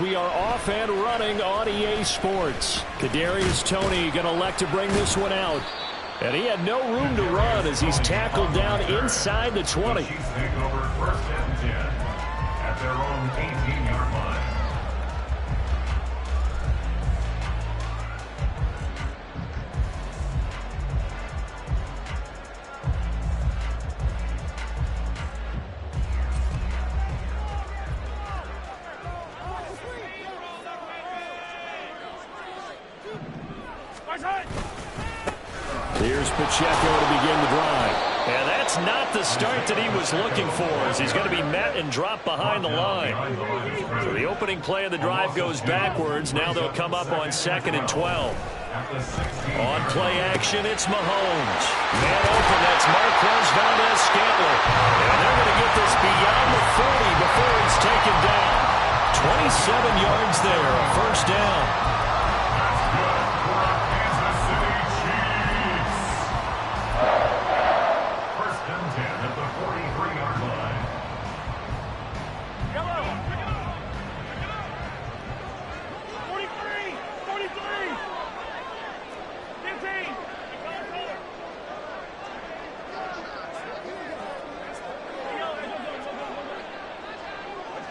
We are off and running on EA Sports. Kadarius Toney going to elect to bring this one out. And he had no room to run as he's tackled down inside the 20. The Chiefs take over 1st and 10 at their own 18-yard line. Here's Pacheco to begin the drive. And that's not the start that he was looking for, as he's going to be met and dropped behind the line. So the opening play of the drive goes backwards. Now they'll come up on 2nd and 12. On play action, it's Mahomes. Man open, that's Marquez Valdez-Scantling. And they're going to get this beyond the 40 before he's taken down. 27 yards there, a 1st down.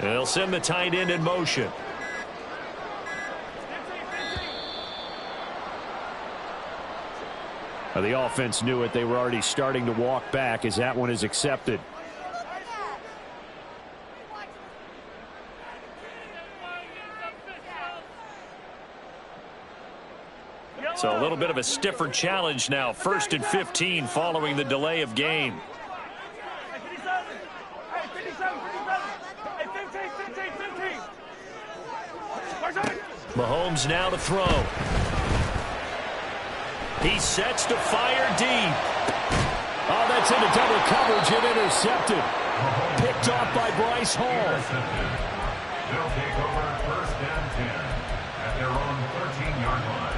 They'll send the tight end in motion. The offense knew it. They were already starting to walk back as that one is accepted. So a little bit of a stiffer challenge now. 1st and 15 following the delay of game. Mahomes now to throw. He sets to fire deep. Oh, that's into double coverage and intercepted. Picked off by Bryce Hall. They'll take over 1st and 10 at their own 13-yard line.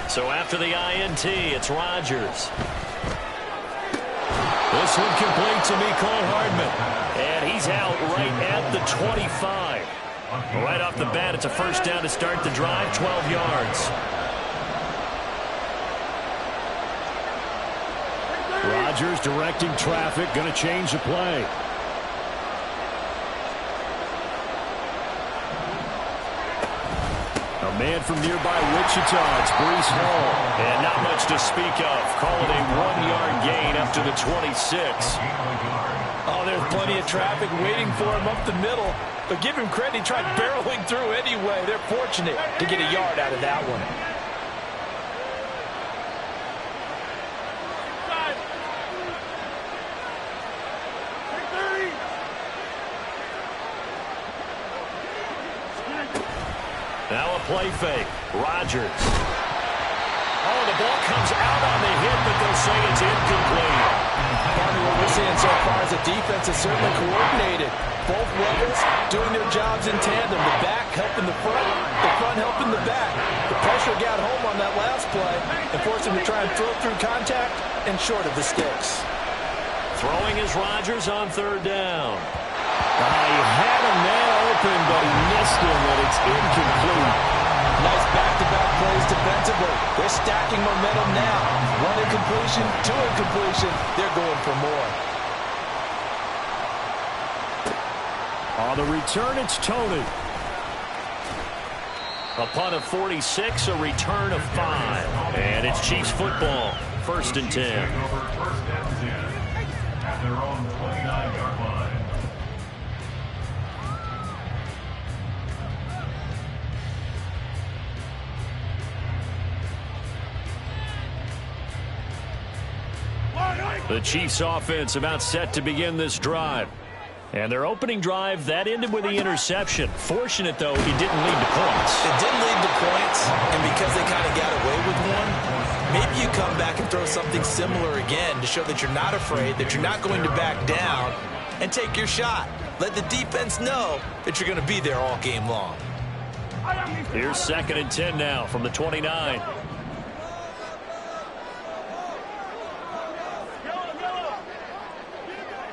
So after the INT, it's Rodgers. This one complete to Mecole Hardman. And he's out right at the 25. Right off the bat, it's a 1st down to start the drive, 12 yards. Rodgers directing traffic, going to change the play. A man from nearby Wichita, it's Bryce Hall. And not much to speak of. Call it a 1-yard gain up to the 26. Oh, there's plenty of traffic waiting for him up the middle. But give him credit, he tried barreling through anyway. They're fortunate to get a yard out of that one. Now a play fake. Rodgers. Oh, the ball comes out on the hit, but they'll say it's incomplete. Part of what we're seeing so far is the defense is certainly coordinated. Both levels doing their jobs in tandem. The back helping the front helping the back. The pressure got home on that last play and forced him to try and throw through contact and short of the sticks. Throwing is Rodgers on 3rd down. He had a man open, but he missed him, and it's incomplete. Nice back-to-back plays defensively. They're stacking momentum now. 1 incompletion, 2 incompletion. They're going for more. On the return, it's Toney. A punt of 46, a return of 5. And it's Chiefs football, 1st and 10. At their own 29-yard line. The Chiefs offense about set to begin this drive. And their opening drive, that ended with the interception. Fortunate, though, he didn't lead to points. It didn't lead to points, and because they kind of got away with one, maybe you come back and throw something similar again to show that you're not afraid, that you're not going to back down, and take your shot. Let the defense know that you're going to be there all game long. Here's 2nd and 10 now from the 29.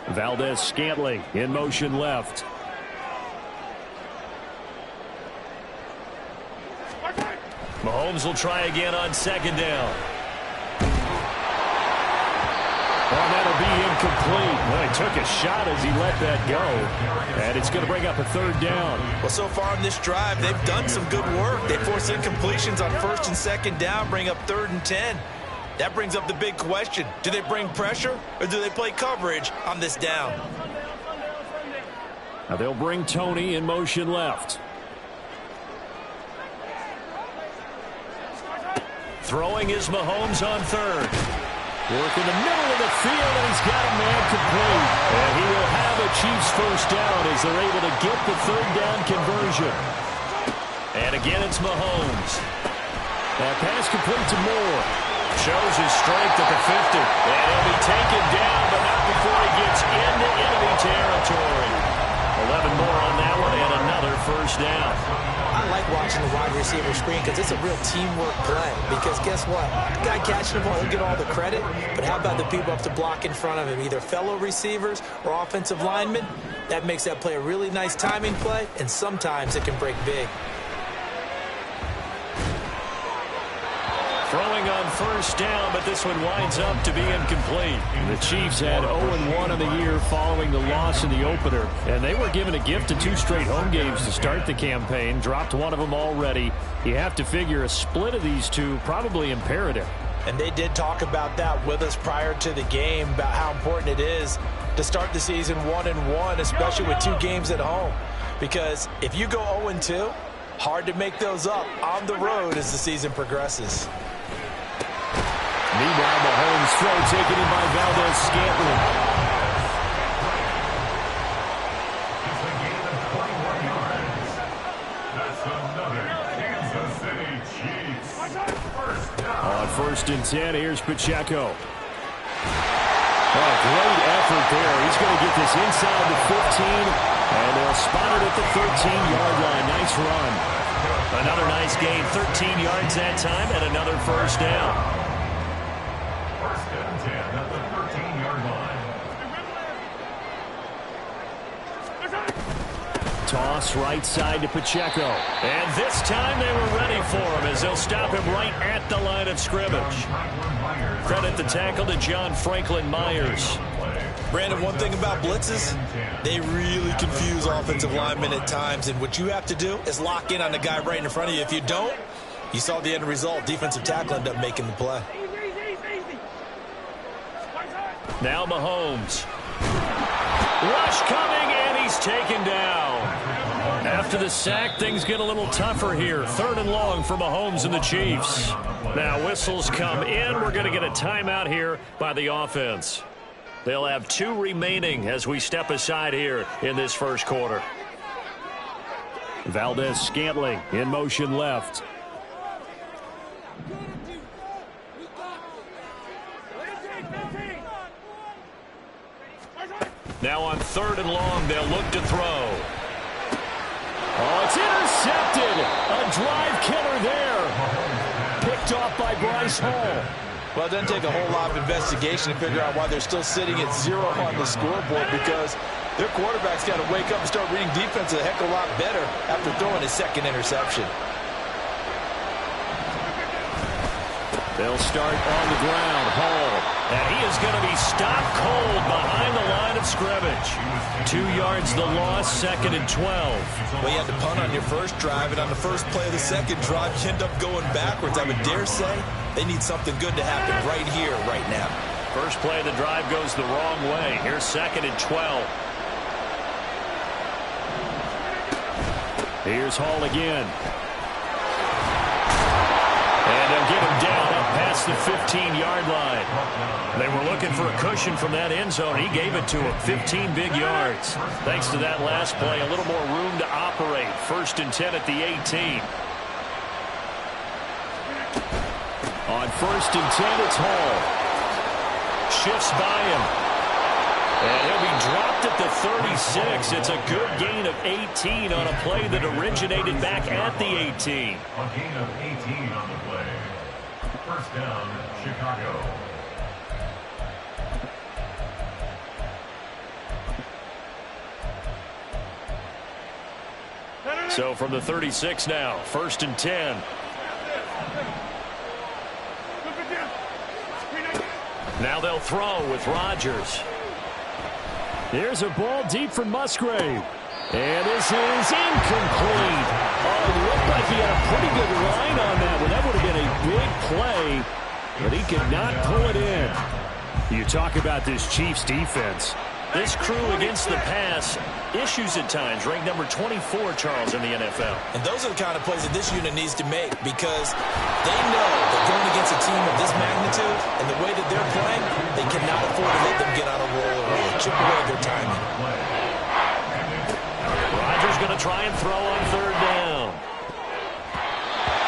Valdez-Scantling in motion left. Mahomes will try again on 2nd down. Well, that'll be incomplete. Well, he took a shot as he let that go. And it's going to bring up a 3rd down. Well, so far in this drive, they've done some good work. They force incompletions on 1st and 2nd down, bring up 3rd and 10. That brings up the big question. Do they bring pressure or do they play coverage on this down? Now they'll bring Tony in motion left. Throwing is Mahomes on 3rd. Work in the middle of the field, and he's got a man complete. And he will have a Chiefs 1st down as they're able to get the 3rd down conversion. And again, it's Mahomes. That pass complete to Moore. Shows his strength at the 50. And he'll be taken down, but not before he gets into enemy territory. 11 more on that one, and another 1st down. I like watching the wide receiver screen because it's a real teamwork play. Because guess what? The guy catching the ball, he'll get all the credit. But how about the people up to block in front of him, either fellow receivers or offensive linemen? That makes that play a really nice timing play, and sometimes it can break big. Throwing on 1st down, but this one winds up to be incomplete. The Chiefs had 0-1 in the year following the loss in the opener, and they were given a gift of 2 straight home games to start the campaign. Dropped one of them already. You have to figure a split of these two probably imperative. And they did talk about that with us prior to the game, about how important it is to start the season 1-1, especially with 2 games at home. Because if you go 0-2, hard to make those up on the road as the season progresses. Meanwhile, Mahomes' throw taken in by Valdez-Scantling. It's a gain of 21 yards. That's another Kansas City Chiefs 1st down. On 1st and 10, here's Pacheco. Oh, great effort there. He's going to get this inside the 15, and they'll spot it at the 13-yard line. Nice run. Another nice gain, 13 yards that time, and another 1st down. 1st and 10 at the 13-yard line. Toss right side to Pacheco. And this time they were ready for him as they'll stop him right at the line of scrimmage. Credit the tackle to John Franklin Myers. Brandon, one thing about blitzes, they really confuse offensive linemen at times, and what you have to do is lock in on the guy right in front of you. If you don't, you saw the end result. Defensive tackle ended up making the play. Now Mahomes. Rush coming, and he's taken down. After the sack, things get a little tougher here. 3rd and long for Mahomes and the Chiefs. Now whistles come in. We're going to get a timeout here by the offense. They'll have 2 remaining as we step aside here in this 1st quarter. Valdez-Scantling in motion left. Now on 3rd and long, they'll look to throw. Oh, it's intercepted. A drive killer there. Picked off by Bryce Hall. Well, it doesn't take a whole lot of investigation to figure out why they're still sitting at 0 on the scoreboard, because their quarterback's got to wake up and start reading defense a heck of a lot better after throwing his 2nd interception. They'll start on the ground. Hall. And he is going to be stopped cold behind the line of scrimmage. 2 yards the loss, 2nd and 12. Well, you had to punt on your 1st drive, and on the 1st play of the 2nd drive, you end up going backwards. I would dare say they need something good to happen right here, right now. 1st play of the drive goes the wrong way. Here's 2nd and 12. Here's Hall again. And they'll get him down up past the 15-yard line. They were looking for a cushion from that end zone. He gave it to him, 15 big yards. Thanks to that last play, a little more room to operate. 1st and 10 at the 18. On 1st and 10, it's Hall. Shifts by him. And he'll be dropped at the 36. It's a good gain of 18 on a play that originated back at the 18. A gain of 18 on the play. 1st down, Chicago. So from the 36 now, 1st and 10. Now they'll throw with Rodgers. Here's a ball deep from Musgrave. And this is incomplete. Oh, it looked like he had a pretty good line on that one. That would have been a big play, but he could not pull it in. You talk about this Chiefs defense. This crew against the pass, issues at times, ranked number 24, Charles, in the NFL. And those are the kind of plays that this unit needs to make because they know that going against a team of this magnitude and the way that they're playing, they cannot afford to let them get on a roll or chip away their timing. Rodgers going to try and throw on 3rd down.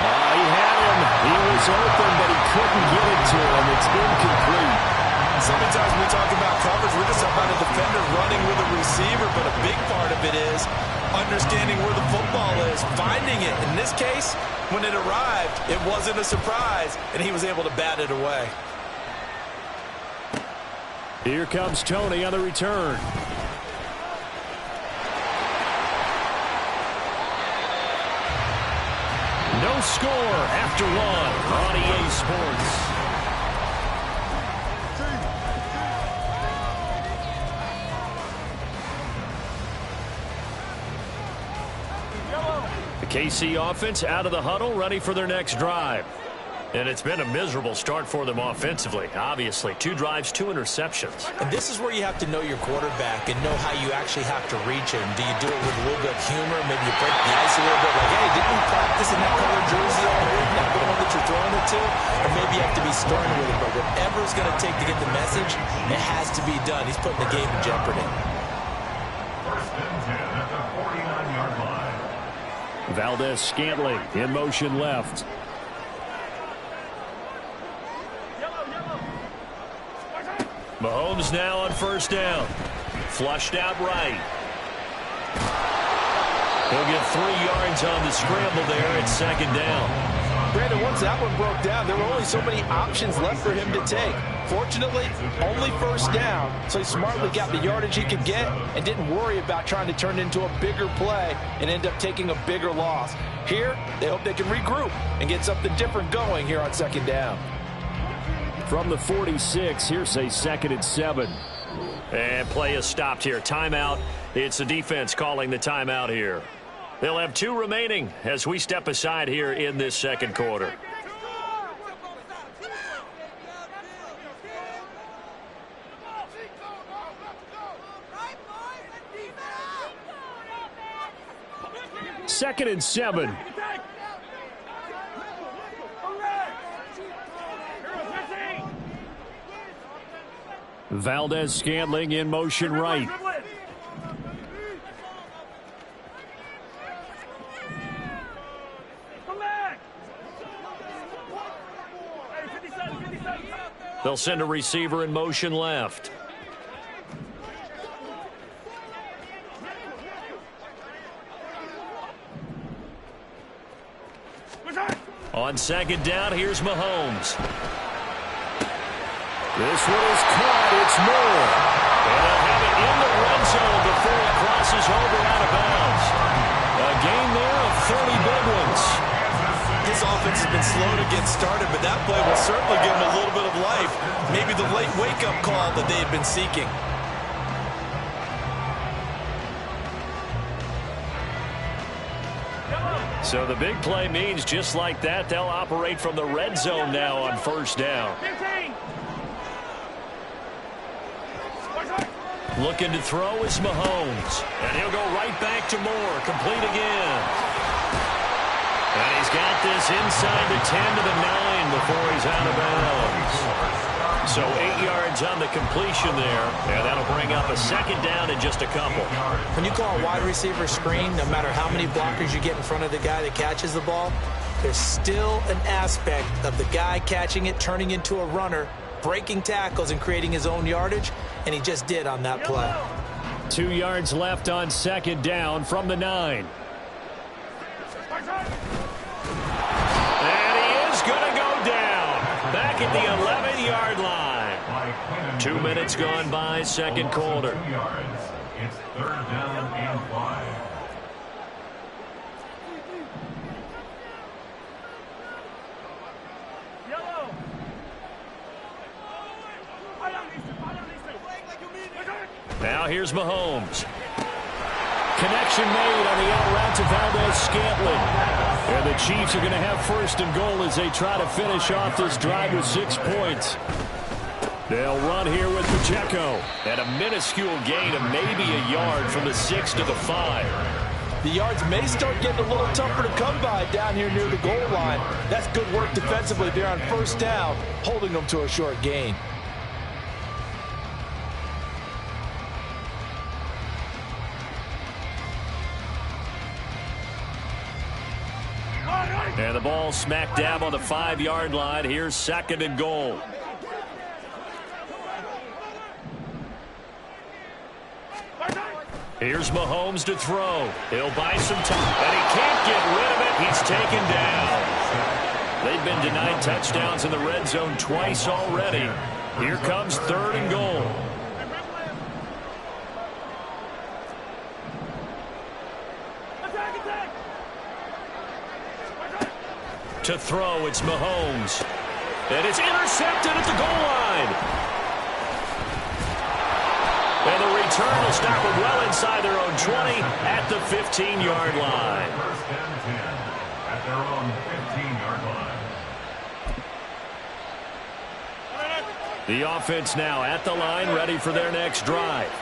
He had him. He was open, but he couldn't get it to him. It's incomplete. So many times when we talk about coverage, we're just talking about a defender running with a receiver, but a big part of it is understanding where the football is, finding it. In this case, when it arrived, it wasn't a surprise, and he was able to bat it away. Here comes Tony on the return. No score after 1 on EA Sports. KC offense out of the huddle, ready for their next drive. And it's been a miserable start for them offensively, obviously. 2 drives, 2 interceptions. And this is where you have to know your quarterback and know how you actually have to reach him. Do you do it with a little bit of humor? Maybe you break the ice a little bit, like, hey, didn't we practice in that color jersey all week? Not the one that you're throwing it to? Or maybe you have to be stern with it, but whatever it's going to take to get the message, it has to be done. He's putting the game in jeopardy. 1st and 10 at the 49-yard line. Valdez-Scantling in motion left. Mahomes now on 1st down. Flushed out right. He'll get 3 yards on the scramble there at 2nd down. Brandon, once that one broke down, there were only so many options left for him to take. Fortunately, only 1st down, so he smartly got the yardage he could get and didn't worry about trying to turn it into a bigger play and end up taking a bigger loss. Here, they hope they can regroup and get something different going here on 2nd down. From the 46, here's a 2nd and 7. And play is stopped here. Timeout. It's the defense calling the timeout here. They'll have 2 remaining as we step aside here in this 2nd quarter. Second and 7. Valdez-Scantling in motion right. They'll send a receiver in motion left. On 2nd down, here's Mahomes. This one is caught. It's Moore. And they'll have it in the red zone before he crosses over out of bounds. A gain there of 30 big ones. This offense has been slow to get started, but that play will certainly give them a little bit of life. Maybe the late wake-up call that they had been seeking. So the big play means just like that, they'll operate from the red zone now on 1st down. Looking to throw is Mahomes. And he'll go right back to Moore. Complete again. And he's got this inside the 10 to the 9 before he's out of bounds. So 8 yards on the completion there, and that'll bring up a second down in just a couple. When you call a wide receiver screen, no matter how many blockers you get in front of the guy that catches the ball, there's still an aspect of the guy catching it, turning into a runner, breaking tackles and creating his own yardage, and he just did on that play. 2 yards left on second down from the 9. And he is going to go down back at the 11-yard line. 2 minutes gone by, second quarter. It's third down and 5. Now here's Mahomes. Connection made on the out route to Valdez-Scantling. And the Chiefs are going to have first and goal as they try to finish off this drive with 6 points. They'll run here with Pacheco. And a minuscule gain of maybe a yard from the 6 to the 5. The yards may start getting a little tougher to come by down here near the goal line. That's good work defensively there on first down, holding them to a short gain. And the ball smack dab on the 5-yard line. Here's second and goal. Here's Mahomes to throw. He'll buy some time. And he can't get rid of it. He's taken down. They've been denied touchdowns in the red zone twice already. Here comes third and goal. To throw, it's Mahomes. And it's intercepted at the goal line. And the return will stop them well inside their own 20 at the 15-yard line. First and 10 at their own 15-yard line. The offense now at the line, ready for their next drive.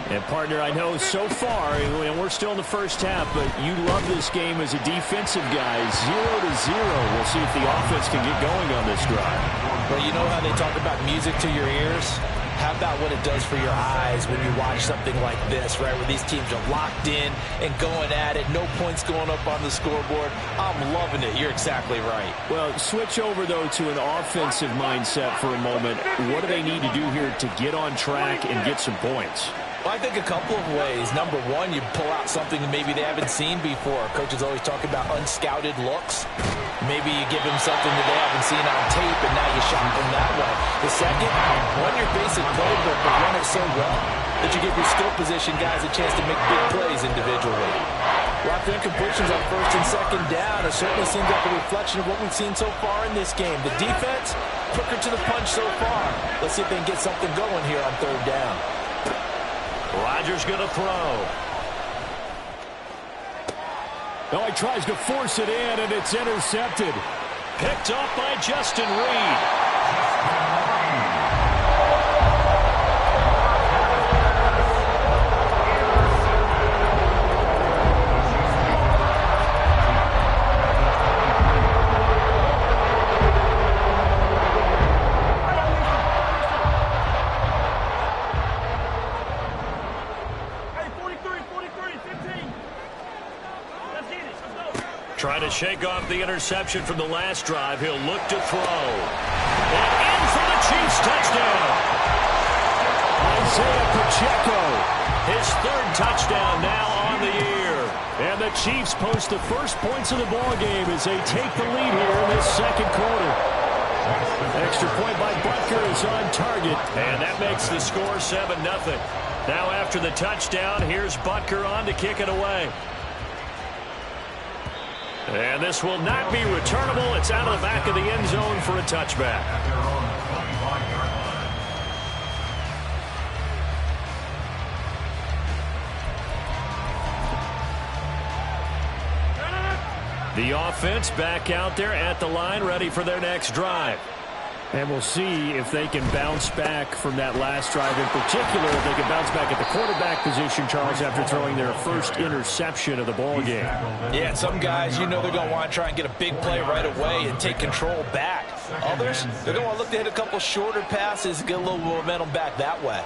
And, partner, I know so far, and we're still in the first half, but you love this game as a defensive guy. 0-0. We'll see if the offense can get going on this drive. Well, you know how they talk about music to your ears? How about what it does for your eyes when you watch something like this, right, where these teams are locked in and going at it, no points going up on the scoreboard? I'm loving it. You're exactly right. Well, switch over, though, to an offensive mindset for a moment. What do they need to do here to get on track and get some points? Well, I think a couple of ways. Number one, you pull out something that maybe they haven't seen before. Coaches always talk about unscouted looks. Maybe you give them something that they haven't seen on tape, and now you shock them that way. The second, run your basic playbook, but run it so well that you give your skill position guys a chance to make big plays individually. Lots of incompletions on first and second down. It certainly seems like a reflection of what we've seen so far in this game. The defense, quicker to the punch so far. Let's see if they can get something going here on third down. Rodgers going to throw. Oh, he tries to force it in, and it's intercepted. Picked off by Justin Reed. Trying to shake off the interception from the last drive. He'll look to throw. And in for the Chiefs touchdown. Isaiah Pacheco. His third touchdown now on the year. And the Chiefs post the first points of the ball game as they take the lead here in this second quarter. Extra point by Butker is on target. And that makes the score 7-0. Now after the touchdown, here's Butker on to kick it away. And this will not be returnable. It's out of the back of the end zone for a touchback. The offense back out there at the line, ready for their next drive. And we'll see if they can bounce back from that last drive, in particular, if they can bounce back at the quarterback position, Charles, after throwing their first interception of the ball game. Yeah, some guys, they're going to want to try and get a big play right away and take control back. Others, they're going to want to look to hit a couple shorter passes and get a little momentum back that way.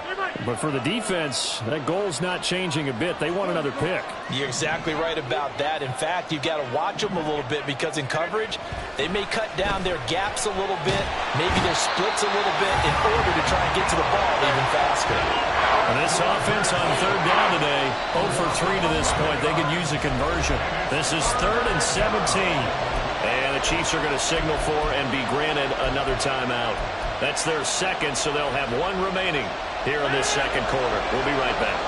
But for the defense, that goal's not changing a bit. They want another pick. You're exactly right about that. In fact, you've got to watch them a little bit because in coverage, they may cut down their gaps a little bit, maybe their splits a little bit in order to try and get to the ball even faster. And this offense on third down today, 0 for 3 to this point. They could use a conversion. This is 3rd and 17. And the Chiefs are going to signal for and be granted another timeout. That's their second, so they'll have one remaining here in this second quarter. We'll be right back.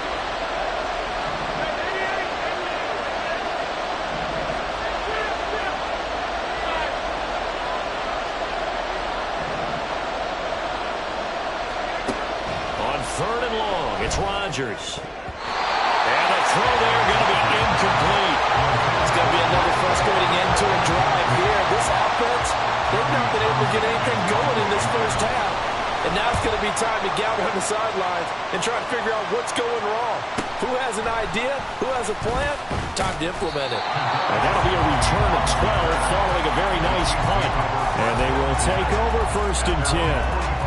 On 3rd and long, it's Rodgers. And a throw there going to be incomplete. It's going to be another frustrating end to a drive here. This offense, they've not been able to get anything going in this first half. And now it's going to be time to gather on the sidelines and try to figure out what's going wrong. Who has an idea? Who has a plan? Time to implement it. And that'll be a return of 12 following a very nice punt. And they will take over 1st and 10.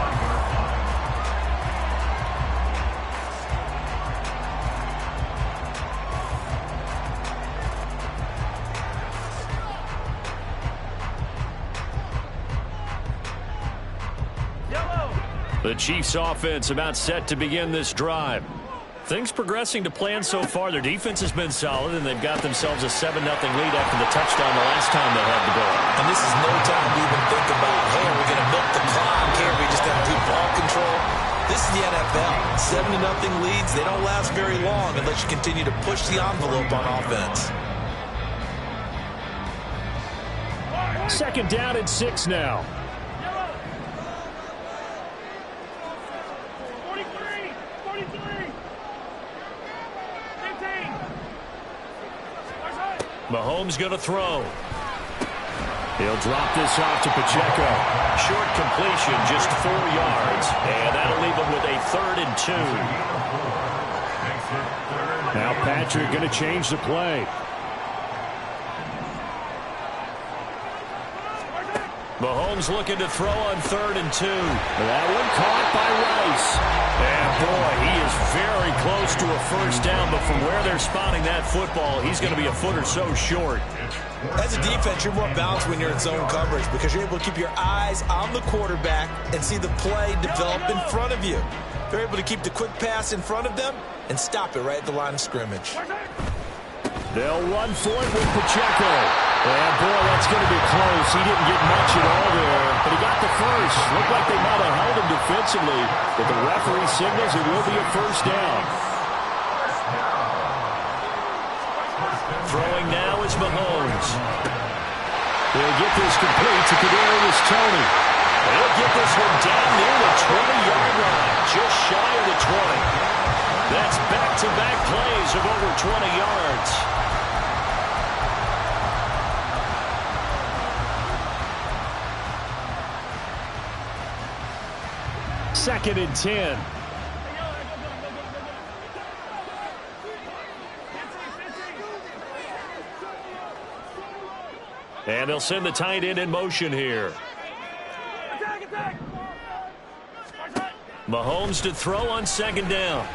The Chiefs offense about set to begin this drive. Things progressing to plan so far. Their defense has been solid, and they've got themselves a 7-0 lead after the touchdown the last time they had the ball. And this is no time to even think about, hey, are we going to milk the clock here? We just got to do ball control. This is the NFL. 7-0 leads, they don't last very long unless you continue to push the envelope on offense. 2nd down and 6 now. Mahomes going to throw. He'll drop this off to Pacheco. Short completion, just 4 yards. And that'll leave him with a 3rd and 2. Now Patrick going to change the play. Mahomes looking to throw on 3rd and 2. That one caught by Rice. And boy, he is very close to a first down, but from where they're spotting that football, he's going to be a foot or so short. As a defense, you're more balanced when you're in zone coverage because you're able to keep your eyes on the quarterback and see the play develop in front of you. They're able to keep the quick pass in front of them and stop it right at the line of scrimmage. They'll run for it with Pacheco. And boy, that's going to be close. He didn't get much at all there, but he got the first. Looked like they might have held him defensively, but the referee signals it will be a first down. Throwing now is Mahomes. He'll get this complete to Kadarius Toney. He'll get this one down near the 20-yard line, just shy of the 20. That's back-to-back plays of over 20 yards. Second and 10. And they'll send the tight end in motion here. Mahomes to throw on 2nd down.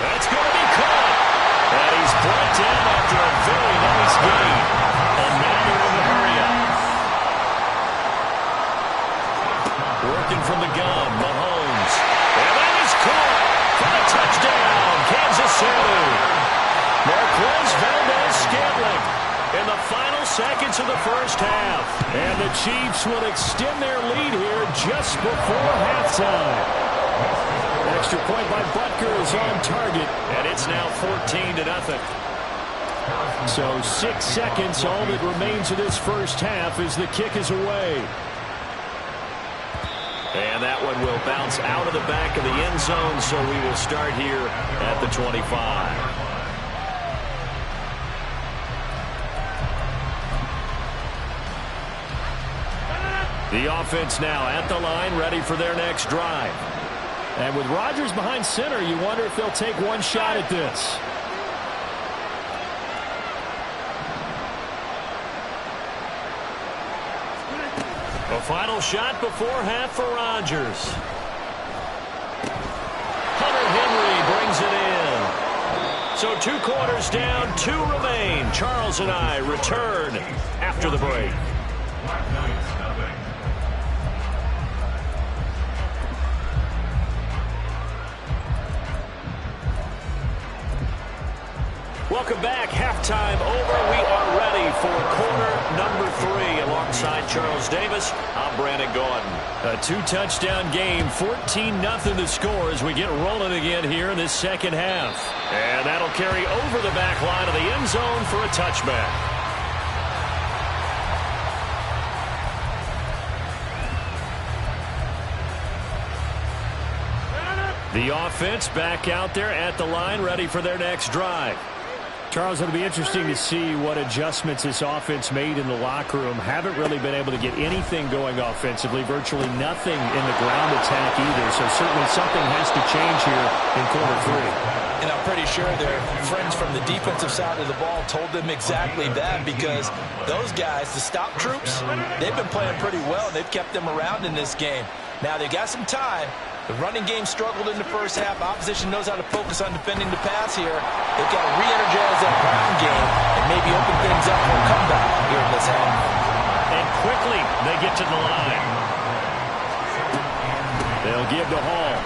That's going to be caught. And he's brought down after a very nice gain. And now they're in the hurry up. Working from the gun, Mahomes. And that is caught for the touchdown, Kansas City. Marquez Valdez-Scantling in the final seconds of the first half. And the Chiefs will extend their lead here just before halftime. Extra point by Butker is on target, and it's now 14-0. So 6 seconds, all that remains of this first half as the kick is away. And that one will bounce out of the back of the end zone, so we will start here at the 25. The offense now at the line, ready for their next drive. And with Rodgers behind center, you wonder if they'll take one shot at this. A final shot before half for Rodgers. Hunter Henry brings it in. So 2 quarters down, 2 remain. Charles and I return after the break. Welcome back. Halftime over. We are ready for quarter number 3. Alongside Charles Davis, I'm Brandon Gordon. A 2-touchdown game, 14-0 the score as we get rolling again here in this second half. And that'll carry over the back line of the end zone for a touchback. The offense back out there at the line, ready for their next drive. Charles, it'll be interesting to see what adjustments this offense made in the locker room. Haven't really been able to get anything going offensively, virtually nothing in the ground attack either. So certainly something has to change here in quarter 3. And I'm pretty sure their friends from the defensive side of the ball told them exactly that, because those guys, the stop troops, they've been playing pretty well, and they've kept them around in this game. Now they've got some time. The running game struggled in the first half. Opposition knows how to focus on defending the pass here. They've got to re-energize that ground game and maybe open things up for a comeback here in this half. And quickly they get to the line. They'll give to Hall.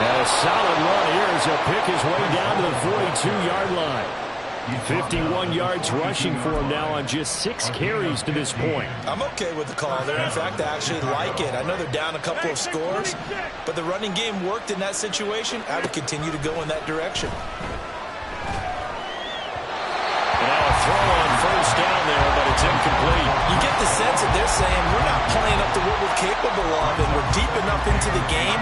And a solid run here as he'll pick his way down to the 42-yard line. 51 yards rushing for him now on just 6 carries to this point. I'm okay with the call there. In fact, I actually like it. I know they're down a couple of scores, but the running game worked in that situation. I would continue to go in that direction. And now a throw on first down there, but it's incomplete. You get the sense that they're saying we're not playing up to what we're capable of, and we're deep enough into the game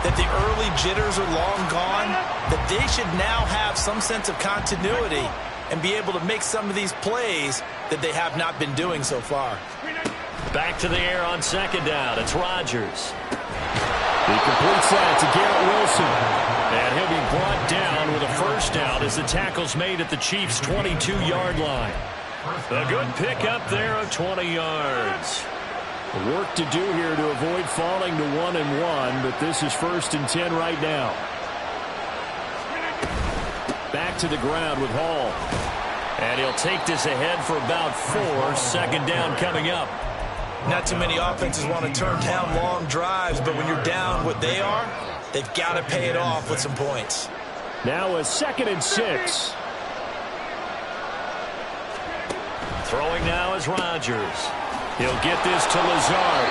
that the early jitters are long gone, that they should now have some sense of continuity and be able to make some of these plays that they have not been doing so far. Back to the air on second down. It's Rodgers. He completes that to Garrett Wilson. And he'll be brought down with a first down as the tackle's made at the Chiefs' 22-yard line. A good pickup there of 20 yards. Work to do here to avoid falling to 1-1, but this is 1st and 10 right now. Back to the ground with Hall. And he'll take this ahead for about 4. Second down coming up. Not too many offenses want to turn down long drives, but when you're down what they are, they've got to pay it off with some points. Now a 2nd and 6. Throwing now is Rodgers. He'll get this to Lazard.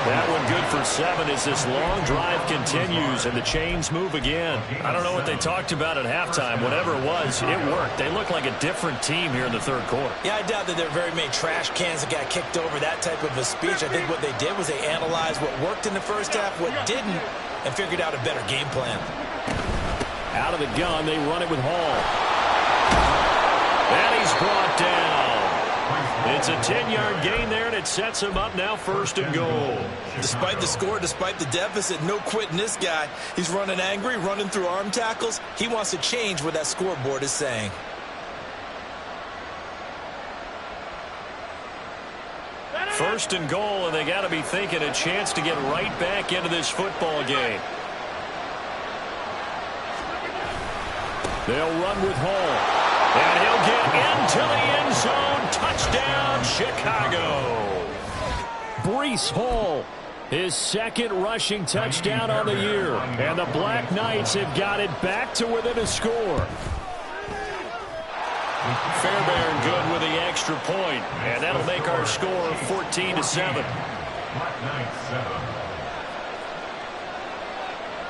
That one good for 7 as this long drive continues and the chains move again. I don't know what they talked about at halftime. Whatever it was, it worked. They look like a different team here in the 3rd quarter. Yeah, I doubt that there are very many trash cans that got kicked over, that type of a speech. I think what they did was they analyzed what worked in the first half, what didn't, and figured out a better game plan. Out of the gun, they run it with Hall. And he's brought down. It's a 10-yard gain there, and it sets him up now 1st and goal. Despite the score, despite the deficit, no quitting this guy. He's running angry, running through arm tackles. He wants to change what that scoreboard is saying. First and goal, and they got to be thinking a chance to get right back into this football game. They'll run with Hall. And he'll get into the end zone. Touchdown, Chicago. Breece Hall, his 2nd rushing touchdown on the year. And the Black Knights have got it back to within a score. Fairbairn good with the extra point. And that'll make our score 14-7.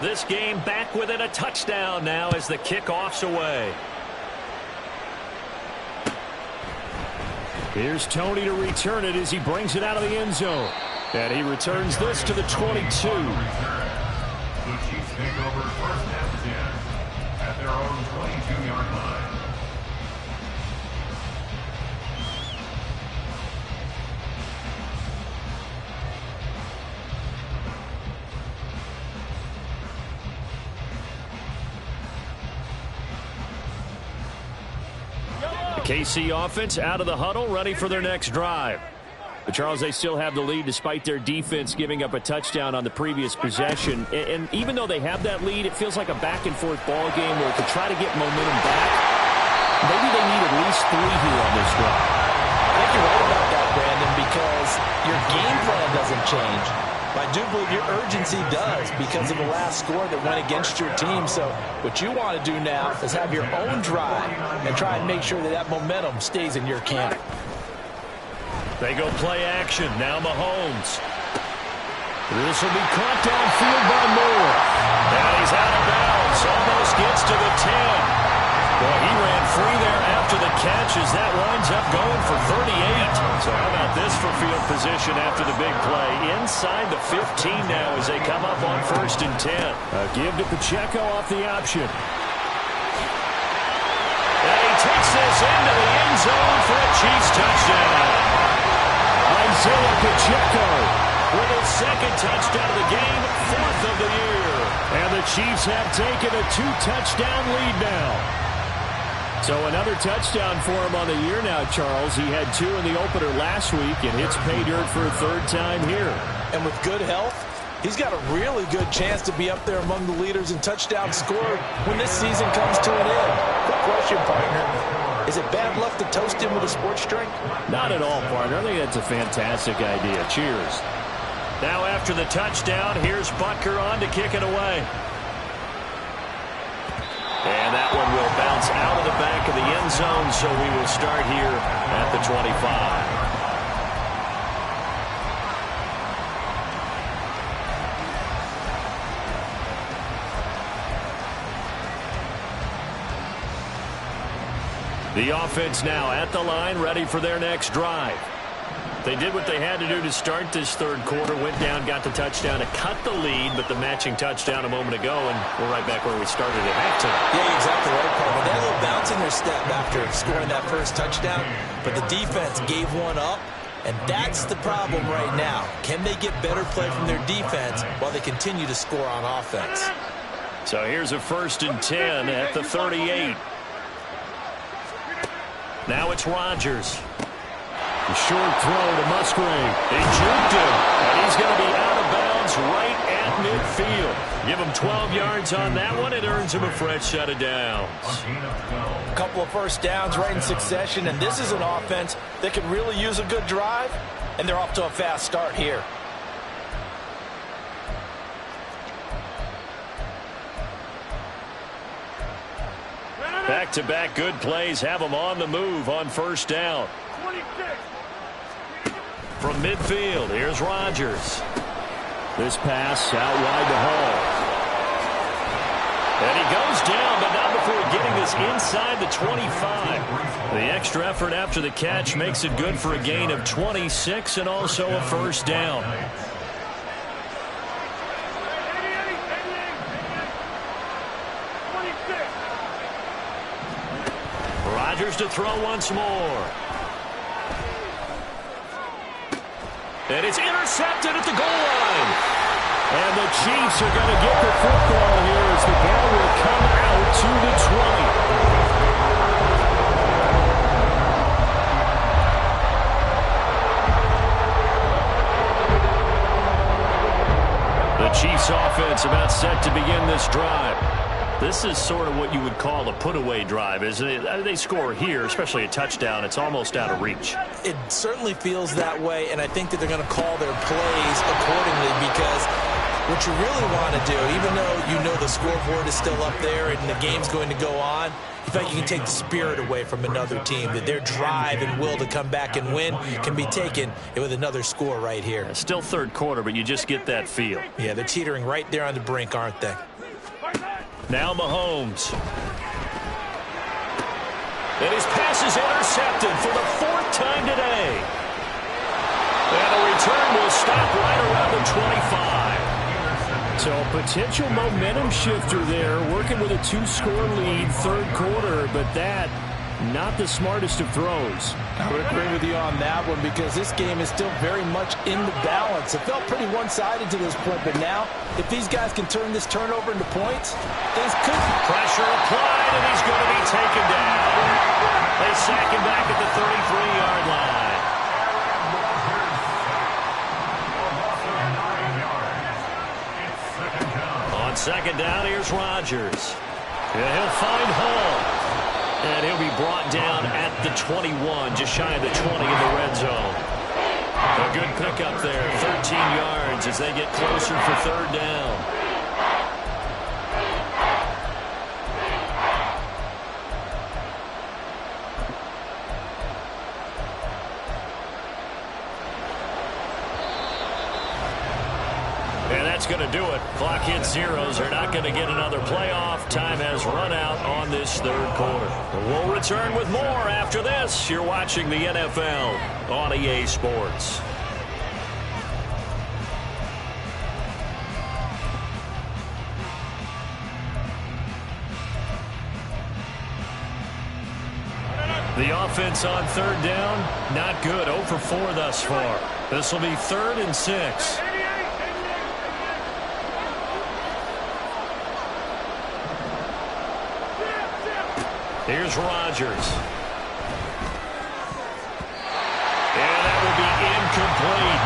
This game back within a touchdown now as the kickoff's away. Here's Tony to return it as he brings it out of the end zone. And he returns this to the 22. The Chiefs take over 1st and 10 at their own 22-yard line. KC offense out of the huddle, ready for their next drive. But Charles, they still have the lead despite their defense giving up a touchdown on the previous possession. And even though they have that lead, it feels like a back-and-forth ball game where to try to get momentum back, maybe they need at least 3 here on this drive. I think you're right about that, Brandon, because your game plan doesn't change. I do believe your urgency does because of the last score that went against your team. So what you want to do now is have your own drive and try and make sure that that momentum stays in your camp. They go play action. Now Mahomes. This will be caught downfield by Moore. And he's out of bounds. Almost gets to the 10. Well, he ran free there after the catch as that winds up going for 38. So how about this for field position after the big play? Inside the 15 now as they come up on 1st and 10. A give to Pacheco off the option. And he takes this into the end zone for a Chiefs touchdown. Isaiah Pacheco with his 2nd touchdown of the game, 4th of the year. And the Chiefs have taken a 2-touchdown lead now. So another touchdown for him on the year now, Charles. He had 2 in the opener last week and hits pay dirt for a 3rd time here. And with good health, he's got a really good chance to be up there among the leaders in touchdowns scored when this season comes to an end. Quick question, partner. Is it bad luck to toast him with a sports drink? Not at all, partner. I think that's a fantastic idea. Cheers. Now after the touchdown, here's Butker on to kick it away. And that one will bounce out of the back of the end zone, so we will start here at the 25. The offense now at the line, ready for their next drive. They did what they had to do to start this 3rd quarter, went down, got the touchdown to cut the lead, but the matching touchdown a moment ago, and we're right back where we started at halftime. Yeah, exactly right, Paul. They had a little bounce in their step after scoring that first touchdown, but the defense gave one up, and that's the problem right now. Can they get better play from their defense while they continue to score on offense? So here's a 1st and 10 at the 38. Now it's Rodgers. The short throw to Musgrave. They juked him, and he's going to be out of bounds right at midfield. Give him 12 yards on that one. It earns him a fresh set of downs. A couple of first downs right in succession, and this is an offense that could really use a good drive, and they're off to a fast start here. Back-to-back good plays have them on the move on 1st down. From midfield, here's Rodgers. This pass out wide to Hall. And he goes down, but not before getting this inside the 25. The extra effort after the catch makes it good for a gain of 26 and also a 1st down. Rodgers to throw once more. And it's intercepted at the goal line. And the Chiefs are going to get the football here as the ball will come out to the 20. The Chiefs offense about set to begin this drive. This is sort of what you would call a put-away drive, isn't it? They score here, especially a touchdown. It's almost out of reach. It certainly feels that way, and I think that they're going to call their plays accordingly because what you really want to do, even though you know the scoreboard is still up there and the game's going to go on, in fact, you can take the spirit away from another team, that their drive and will to come back and win can be taken with another score right here. It's still 3rd quarter, but you just get that feel. Yeah, they're teetering right there on the brink, aren't they? Now Mahomes. And his pass is intercepted for the 4th time today. And a return will stop right around the 25. So a potential momentum shifter there, working with a 2-score lead, 3rd quarter, but that not the smartest of throws. I would agree with you on that one because this game is still very much in the balance. It felt pretty one-sided to this point, but now if these guys can turn this turnover into points, things could. Pressure applied, and he's going to be taken down. They sack him back at the 33-yard line. On second down, here's Rodgers. And he'll find Hall. And he'll be brought down at the 21, just shy of the 20 in the red zone. A good pickup there, 13 yards as they get closer for third down. And that's going to do it. Clock hits zeros. They're not going to get another playoff. Time has run out on this third quarter. We'll return with more after this. You're watching the NFL on EA Sports. The offense on third down, not good. 0 for 4 thus far. This will be 3rd and 6. Here's Rodgers. And that will be incomplete.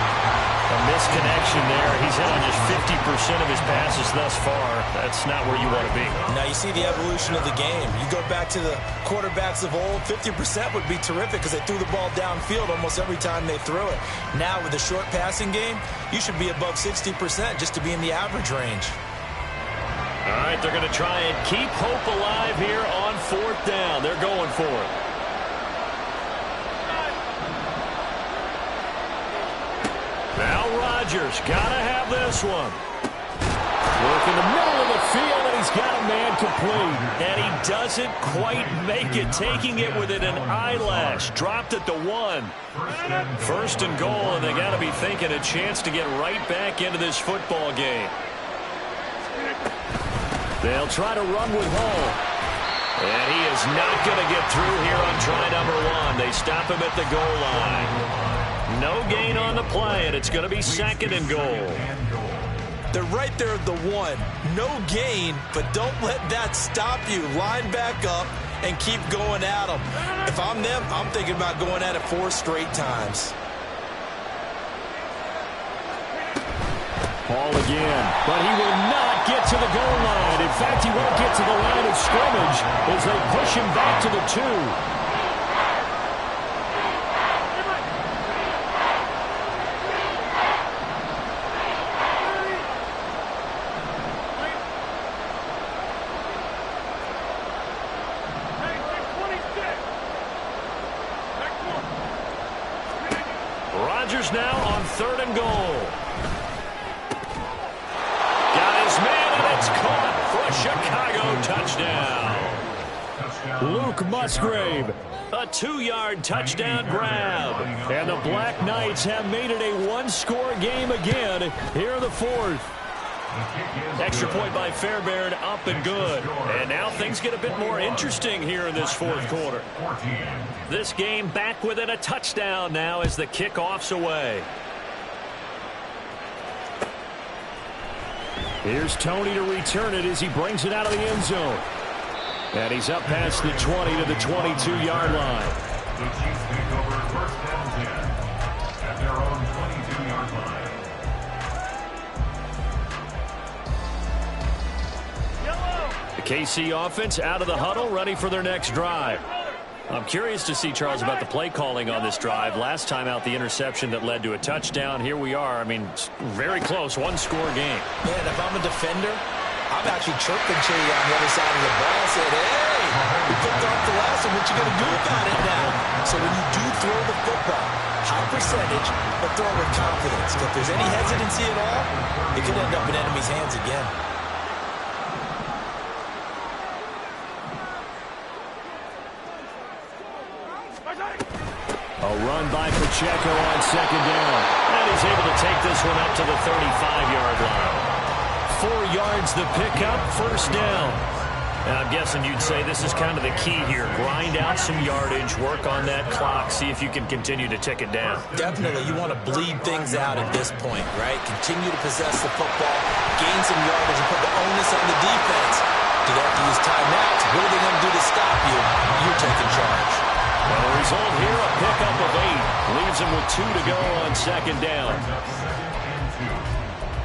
A misconnection there. He's hit on just 50% of his passes thus far. That's not where you want to be. Now you see the evolution of the game. You go back to the quarterbacks of old, 50% would be terrific because they threw the ball downfield almost every time they threw it. Now with the short passing game, you should be above 60% just to be in the average range. All right, they're going to try and keep hope alive here on 4th down. They're going for it. Now Rodgers, got to have this one. Work in the middle of the field, and he's got a man complete. And he doesn't quite make it, taking it within an eyelash. Dropped at the 1. 1st and goal, and they got to be thinking a chance to get right back into this football game. They'll try to run with Hall. And he is not going to get through here on try number 1. They stop him at the goal line. No gain on the play, and it's going to be 2nd and goal. They're right there at the 1. No gain, but don't let that stop you. Line back up and keep going at them. If I'm them, I'm thinking about going at it 4 straight times. Hall again, but he will not get to the goal line. In fact, he won't get to the line of scrimmage as they push him back to the 2. Rodgers now on 3rd and goal. It's caught for a Chicago touchdown. Luke Musgrave, a 2-yard touchdown grab. And the Black Knights have made it a 1-score game again here in the 4th. Extra point by Fairbairn, up and good. And now things get a bit more interesting here in this 4th quarter. This game back within a touchdown now as the kickoff's away. Here's Tony to return it as he brings it out of the end zone. And he's up past the 20 to the 22-yard line. The Chiefs take over 1st and 10 at their own 22-yard line. The KC offense out of the huddle, ready for their next drive. I'm curious to see, Charles, about the play calling on this drive. Last time out, the interception that led to a touchdown. Here we are. I mean, very close, 1-score game. Man, if I'm a defender, I'm actually chirping to you on the other side of the ball. I said, hey, you picked off the last one. What you going to do about it now? So when you do throw the football, high percentage, but throw with confidence. If there's any hesitancy at all, it could end up in enemy's hands again. A run by Pacheco on 2nd down. And he's able to take this one up to the 35-yard line. 4 yards the pickup, 1st down. And I'm guessing you'd say this is kind of the key here. Grind out some yardage, work on that clock, see if you can continue to tick it down. Definitely. You want to bleed things out at this point, right? Continue to possess the football, gain some yardage, and put the onus on the defense. Do they have to use timeouts? What are they going to do to stop you? You're taking charge. And the result here, a pickup of 8. Leaves him with 2 to go on second down.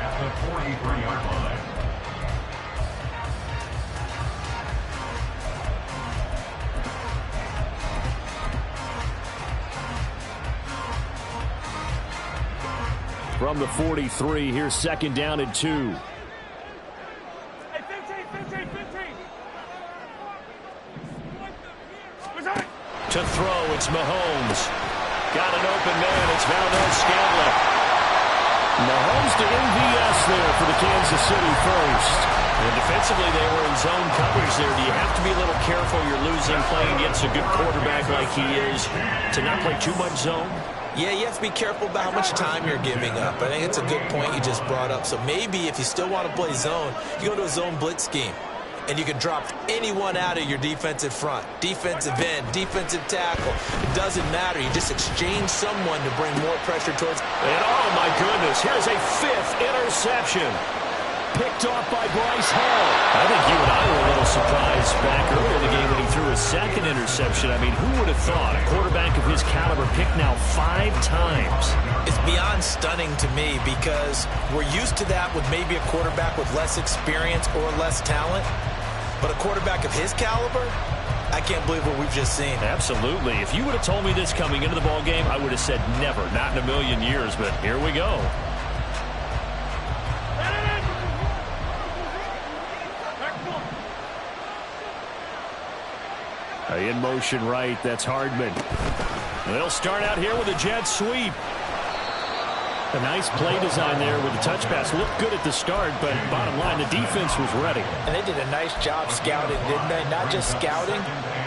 At the 43-yard line. From the 43, here's second down and 2. Hey, 15. To throw, it's Mahomes. Got an open man, it's Valdez-Scantling. Mahomes to MVS there for the Kansas City first. And defensively, they were in zone coverage there. Do you have to be a little careful? You're losing playing against a good quarterback like he is to not play too much zone? Yeah, you have to be careful about how much time you're giving up. I think it's a good point you just brought up. So maybe if you still want to play zone, you go to a zone blitz scheme. And you can drop anyone out of your defensive front. Defensive end, defensive tackle. It doesn't matter. You just exchange someone to bring more pressure towards. And oh my goodness, here's a 5th interception. Picked off by Bryce Hall. I think you and I were a little surprised back earlier in the game when he threw his 2nd interception. I mean, who would have thought a quarterback of his caliber picked now 5 times? It's beyond stunning to me because we're used to that with maybe a quarterback with less experience or less talent. But a quarterback of his caliber, I can't believe what we've just seen. Absolutely. If you would have told me this coming into the ball game, I would have said never, not in a million years. But here we go. In motion right, that's Hardman. They'll start out here with a jet sweep. A nice play design there with the touch pass. Looked good at the start, but bottom line, the defense was ready. And they did a nice job scouting, didn't they? Not just scouting,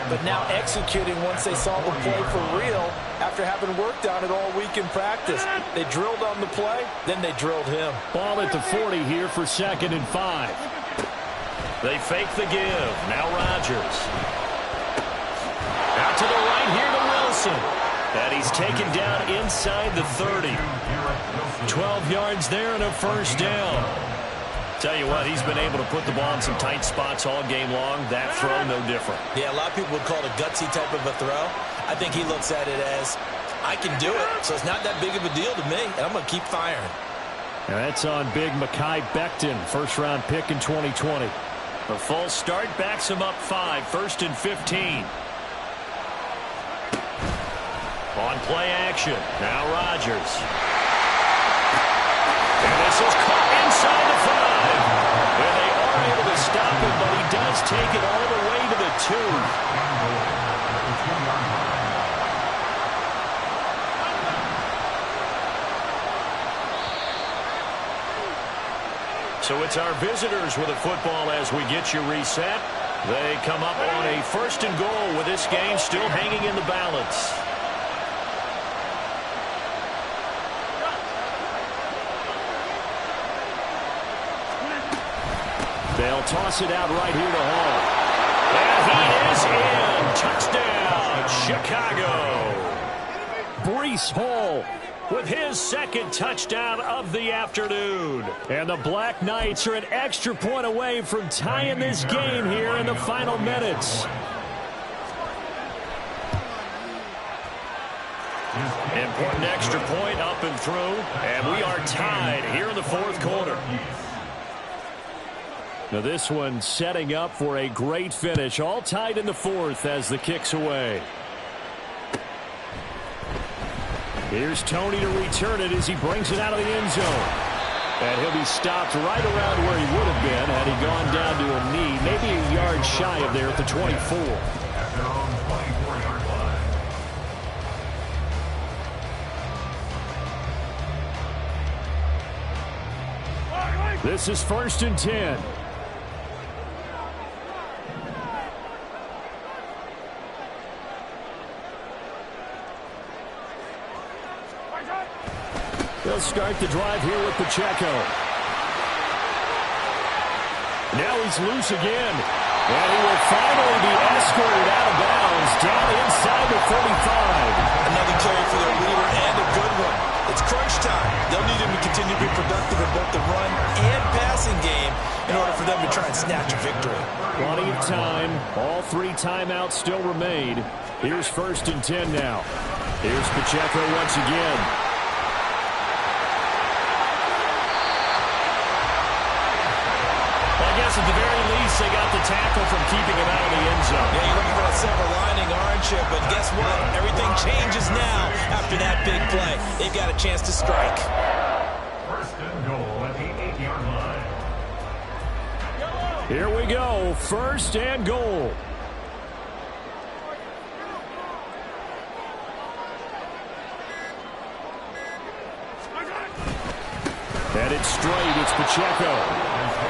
but now executing once they saw the play for real after having worked on it all week in practice. They drilled on the play, then they drilled him. Ball at the 40 here for 2nd and 5. They fake the give. Now Rodgers. Out to the right here to Wilson. And he's taken down inside the 30. 12 yards there and a first down. Tell you what, he's been able to put the ball in some tight spots all game long. That throw, no different. Yeah, a lot of people would call it a gutsy type of a throw. I think he looks at it as, I can do it, so it's not that big of a deal to me, and I'm going to keep firing. And that's on big Mekhi Becton, first-round pick in 2020. A false start backs him up 5, 1st and 15. On play action, now Rodgers. And this is caught inside the 5. And they are able to stop him, but he does take it all the way to the 2. So it's our visitors with the football as we get you reset. They come up on a 1st and goal with this game still hanging in the balance. They'll toss it out right here to Hall. And he is in. Touchdown, Chicago. Breece Hall with his 2nd touchdown of the afternoon. And the Black Knights are an extra point away from tying this game here in the final minutes. Important extra point up and through. And we are tied here in the 4th quarter. Now this one setting up for a great finish. All tied in the 4th as the kick's away. Here's Tony to return it as he brings it out of the end zone. And he'll be stopped right around where he would have been had he gone down to a knee. Maybe a yard shy of there at the 24. At their own 24-yard line. This is 1st and 10. They'll start the drive here with Pacheco. Now he's loose again. And he will finally be escorted out of bounds down inside the 35. Another carry for their leader and a good one. It's crunch time. They'll need him to continue to be productive in both the run and passing game in in order for them to try and snatch a victory. Plenty of time. All 3 timeouts still remain. Here's 1st and 10 now. Here's Pacheco once again. I guess at the very least, they got the tackle from keeping him out of the end zone. Yeah, you're looking for that silver lining, aren't you? But guess what? Everything changes now after that big play. They've got a chance to strike. 1st and goal at the 8-yard line. Here we go. 1st and goal. Headed straight, it's Pacheco.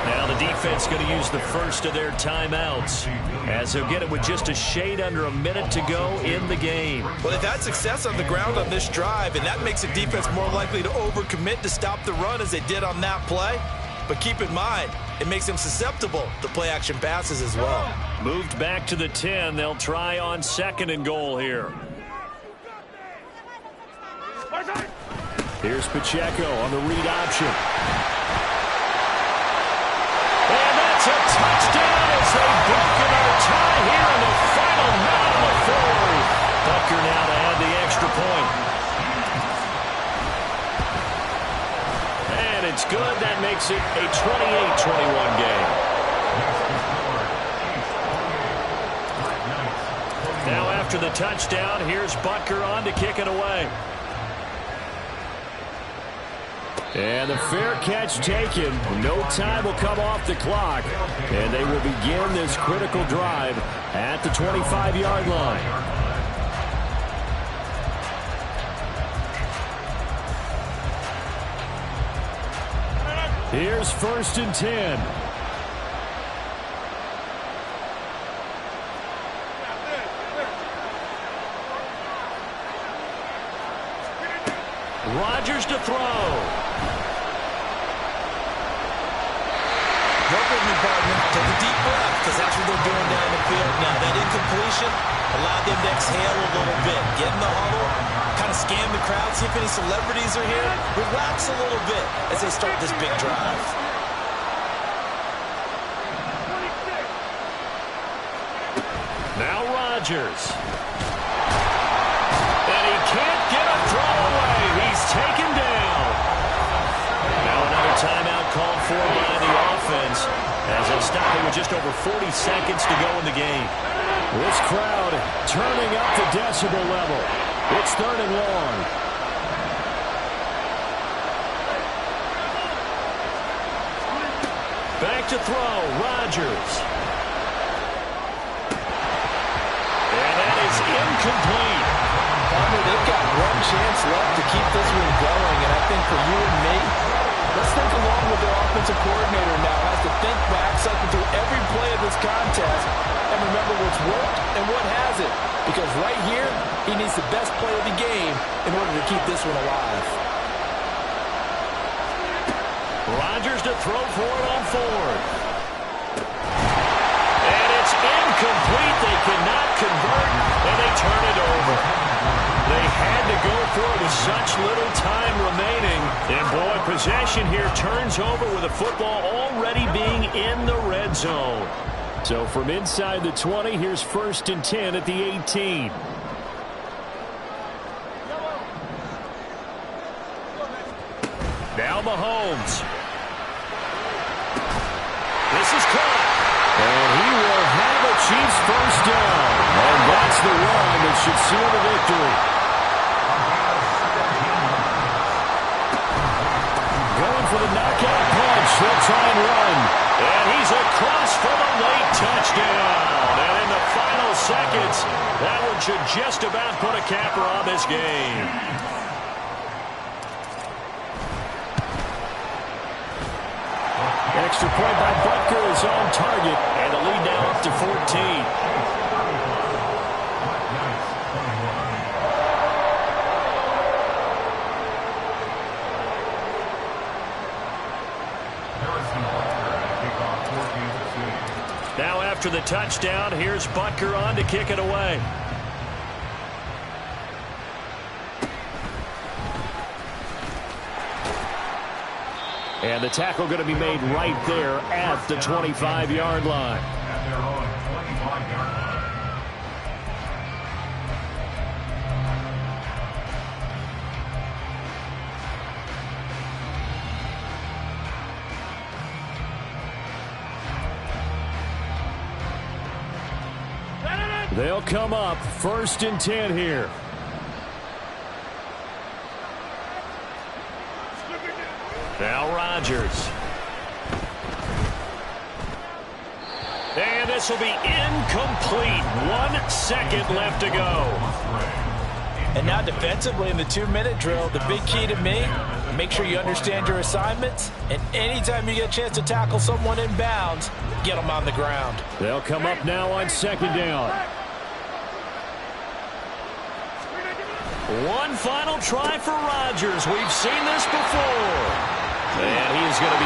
Now the defense going to use the first of their timeouts, as they'll get it with just a shade under a minute to go in the game. Well, they've had success on the ground on this drive, and that makes the defense more likely to overcommit to stop the run as they did on that play. But keep in mind, it makes them susceptible to play-action passes as well. Moved back to the 10. They'll try on 2nd and goal here. Here's Pacheco on the read option. And that's a touchdown as they've broken our tie here in the final minute of the 4th. Butker now to add the extra point. And it's good. That makes it a 28-21 game. Now after the touchdown, here's Butker on to kick it away. And the fair catch taken. No time will come off the clock. And they will begin this critical drive at the 25-yard line. Here's 1st and 10. Rodgers to throw. Work with me, partner. Take a deep breath, because that's what they're doing down the field now. That incompletion allowed them to exhale a little bit. Get in the huddle, kind of scan the crowd, see if any celebrities are here. Relax a little bit as they start this big drive. Now Rodgers. And he can't get a throw away. He's taken down. Now another timeout called for by the offense as they stop it with just over 40 seconds to go in the game. This crowd turning up the decibel level. It's 3rd and long. Back to throw, Rodgers. And that is incomplete. Partner, they've got one chance left to keep this one going, and I think for you and me, let's think along with their offensive coordinator now. Has to think back, cycle through every play of this contest, and remember what's worked and what hasn't. Because right here, he needs the best play of the game in order to keep this one alive. Rodgers to throw for it on 4th. And it's incomplete. They cannot convert, and they turn it over. They had to go for it with such little time remaining. And, boy, possession here turns over with the football already being in the red zone. So from inside the 20, here's 1st and 10 at the 18. Now Mahomes. This is caught. And he will have a Chiefs 1st down. And that's the run that should seal the victory. Going for the knockout punch. He'll try and run. And he's across for the late touchdown. And in the final seconds, that one should just about put a capper on this game. Extra point by Butker is on target, and the lead now up to 14. Now after the touchdown, here's Butker on to kick it away. And the tackle going to be made right there at the 25-yard line. At their own 25-yard line. They'll come up 1st and 10 here. Now Rodgers. And this will be incomplete. 1 second left to go. And now defensively in the 2-minute drill, the big key to me, make sure you understand your assignments, and anytime you get a chance to tackle someone in bounds, get them on the ground. They'll come up now on 2nd down. One final try for Rodgers. We've seen this before. And he is going to be